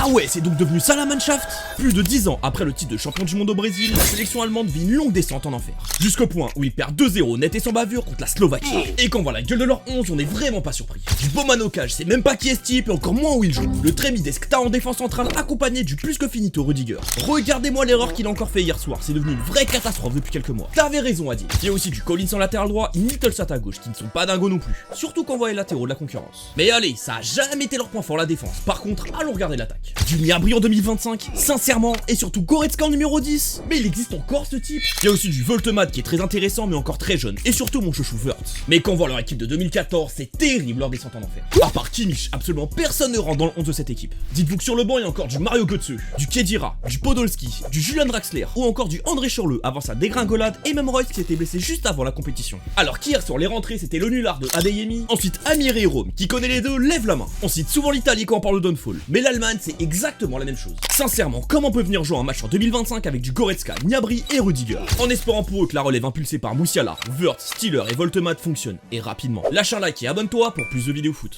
Ah ouais, c'est donc devenu ça la Mannschaft. Plus de 10 ans après le titre de champion du monde au Brésil, la sélection allemande vit une longue descente en enfer. Jusqu'au point où ils perdent 2-0 net et sans bavure contre la Slovaquie. Et quand on voit la gueule de leur 11, on est vraiment pas surpris. Du Baumann au cage, c'est même pas qui est ce type et encore moins où il joue. Le Tremideskta en défense centrale accompagné du plus que finito Rudiger. Regardez-moi l'erreur qu'il a encore fait hier soir, c'est devenu une vraie catastrophe depuis quelques mois. T'avais raison à dire. Il y a aussi du Collins en latéral droit et Nittelsat à gauche qui ne sont pas dingos non plus. Surtout quand on voit les latéraux de la concurrence. Mais allez, ça a jamais été leur point fort la défense. Par contre, allons regarder l'attaque. Du Gnabry en 2025, sincèrement, et surtout Goretzka en numéro 10. Mais il existe encore ce type. Il y a aussi du Voltemat qui est très intéressant mais encore très jeune. Et surtout mon chouchou Wirtz. Mais quand on voit leur équipe de 2014, c'est terrible leur descente en enfer. À part Kimmich, absolument personne ne rentre dans le 11 de cette équipe. Dites-vous que sur le banc il y a encore du Mario Götze, du Khedira, du Podolski, du Julian Draxler ou encore du André Schürrle avant sa dégringolade et même Royce qui s'était blessé juste avant la compétition. Alors qu'hier sur les rentrées c'était le nulard de Adeyemi, ensuite Amir et Rome qui connaît les deux lève la main. On cite souvent l'Italie quand on parle de downfall, mais l'Allemagne c'est exactement la même chose. Sincèrement, comment on peut venir jouer un match en 2025 avec du Goretzka, Gnabry et Rudiger, en espérant pour eux que la relève impulsée par Musiala, Wirtz, Stiller et Voltemat fonctionne, et rapidement. Lâche un like et abonne-toi pour plus de vidéos foot.